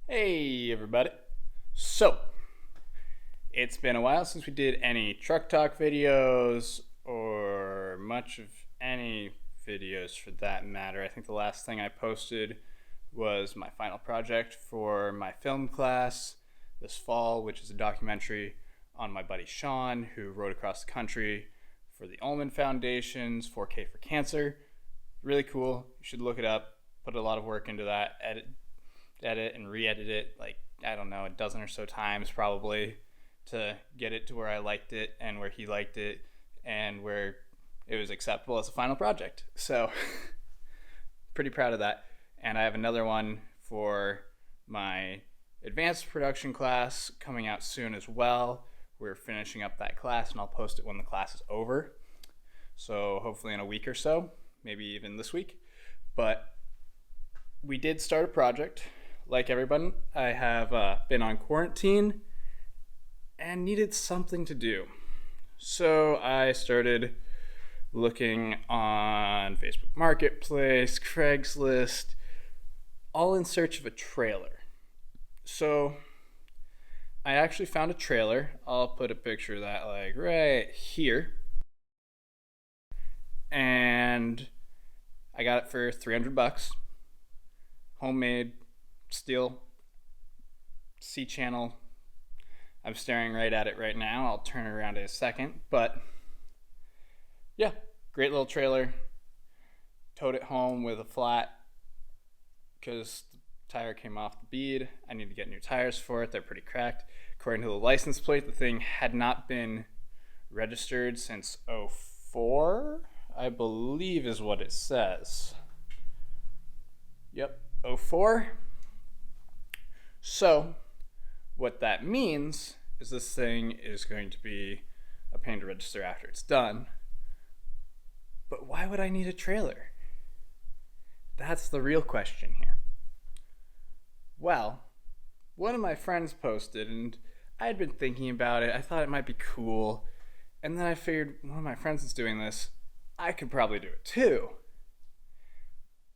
Hey everybody. So, it's been a while since we did any truck talk videos or much of any videos for that matter. I think the last thing I posted was my final project for my film class this fall, which is a documentary on my buddy Sean, who rode across the country for the Ullman Foundation's 4K for Cancer. Really cool. You should look it up. Put a lot of work into that. Edit and re-edit it like, I don't know, a dozen or so times probably to get it to where I liked it and where he liked it and where it was acceptable as a final project. So pretty proud of that. And I have another one for my advanced production class coming out soon as well. We're finishing up that class and I'll post it when the class is over. So hopefully in a week or so, maybe even this week. But we did start a project. Like everyone, I have been on quarantine and needed something to do. So I started looking on Facebook Marketplace, Craigslist, all in search of a trailer. So I actually found a trailer. I'll put a picture of that like right here. And I got it for $300. Homemade steel C-channel. I'm staring right at it right now. I'll turn it around in a second. But yeah, great little trailer. Towed it home with a flat because the tire came off the bead. I need to get new tires for it. They're pretty cracked. According to the license plate, the thing had not been registered since '04, I believe is what it says. Yep, '04. So, what that means is this thing is going to be a pain to register after it's done. But why would I need a trailer? That's the real question here. Well, one of my friends posted, and I had been thinking about it. I thought it might be cool. And then I figured, one of my friends is doing this. I could probably do it too.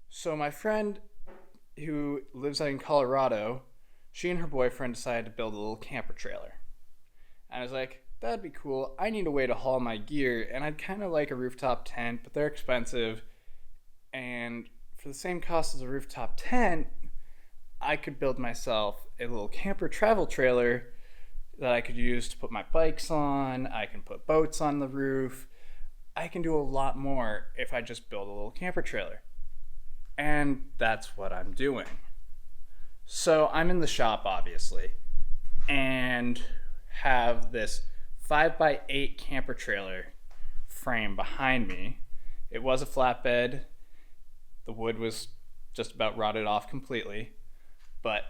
So my friend who lives out in Colorado, she and her boyfriend decided to build a little camper trailer. And I was like, that'd be cool. I need a way to haul my gear, and I'd kind of like a rooftop tent, but they're expensive. And for the same cost as a rooftop tent, I could build myself a little camper travel trailer that I could use to put my bikes on. I can put boats on the roof. I can do a lot more if I just build a little camper trailer. And that's what I'm doing. So I'm in the shop, obviously, and have this 5x8 camper trailer frame behind me. It was a flatbed. The wood was just about rotted off completely, but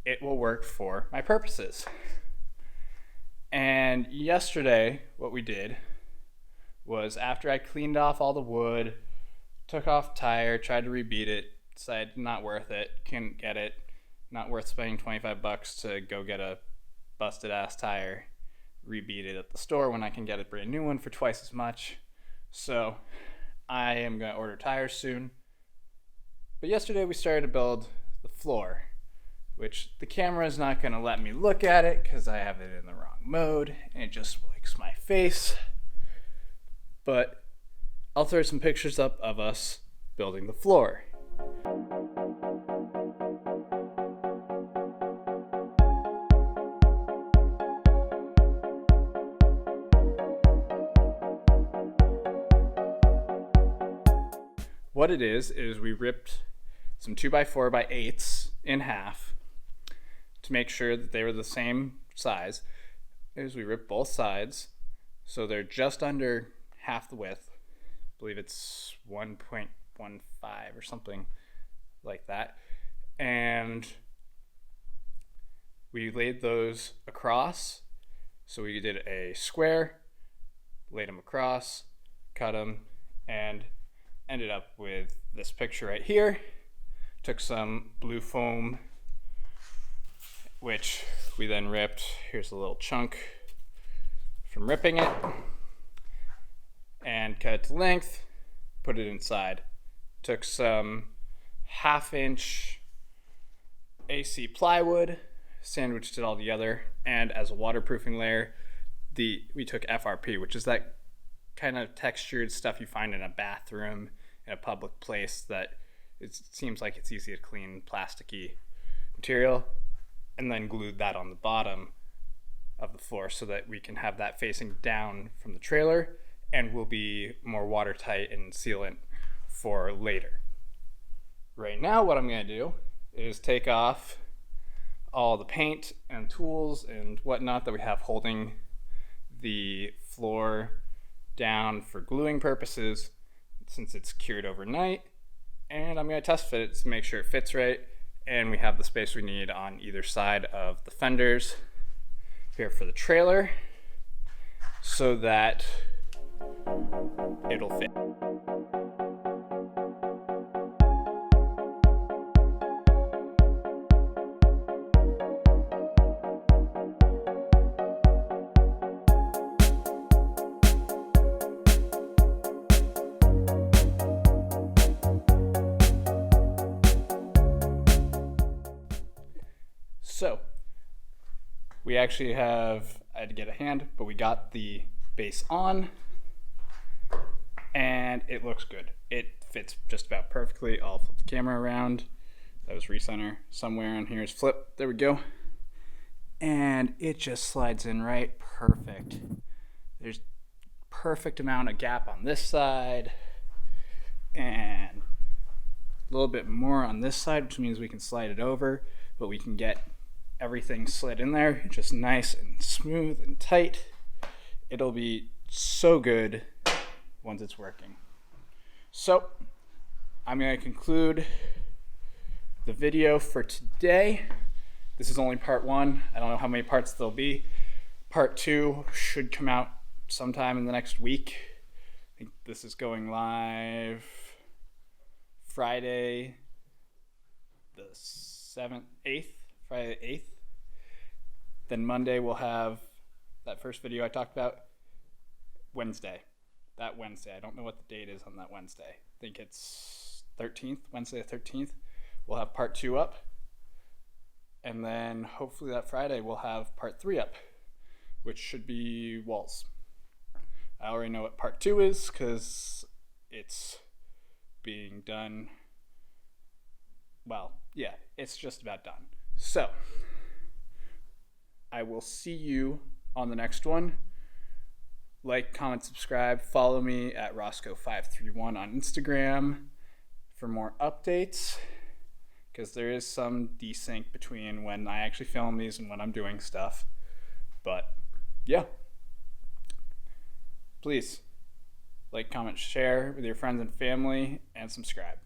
it will work for my purposes. And yesterday, what we did was after I cleaned off all the wood, took off tire, tried to rebeat it, decided not worth it, couldn't get it. Not worth spending $25 to go get a busted ass tire, rebeat it at the store when I can get a brand new one for twice as much. So I am going to order tires soon. But yesterday we started to build the floor, which the camera is not going to let me look at it because I have it in the wrong mode and it just likes my face. But I'll throw some pictures up of us building the floor. What it is we ripped some 2x4x8s in half to make sure that they were the same size. We ripped both sides so they're just under half the width. I believe it's 1.15 or something like that. And we laid those across. So we did a square, laid them across, cut them, and ended up with this picture right here. Took some blue foam, which we then ripped. Here's a little chunk from ripping it, and cut it to length, put it inside. Took some 1/2 inch AC plywood, sandwiched it all together, and as a waterproofing layer, we took FRP, which is that kind of textured stuff you find in a bathroom in a public place that it seems like it's easy to clean, plasticky material, and then glued that on the bottom of the floor so that we can have that facing down from the trailer and will be more watertight and sealant for later. Right now, what I'm going to do is take off all the paint and tools and whatnot that we have holding the floor down for gluing purposes since it's cured overnight, and I'm going to test fit it to make sure it fits right and we have the space we need on either side of the fenders here for the trailer so that it'll fit. So we actually I had to get a hand, but we got the base on and it looks good. It fits just about perfectly. I'll flip the camera around. That was recenter. Somewhere on here is flip. There we go. And it just slides in right perfect. There's perfect amount of gap on this side and a little bit more on this side, which means we can slide it over, but we can get everything slid in there just nice and smooth and tight. It'll be so good once it's working. So I'm going to conclude the video for today. This is only part 1. I don't know how many parts there'll be. Part 2 should come out sometime in the next week. I think this is going live Friday the 8th. Friday the 8th. Then Monday we'll have that first video I talked about. Wednesday. I don't know what the date is on that Wednesday. I think it's 13th, Wednesday the 13th. We'll have part 2 up. And then hopefully that Friday we'll have part 3 up, which should be walls. I already know what part 2 is because it's being done. Well, yeah, it's just about done. So I will see you on the next one. Like, comment, subscribe, follow me at Roscoe531 on Instagram for more updates, because there is some desync between when I actually film these and when I'm doing stuff. But yeah, please like, comment, share with your friends and family, and subscribe.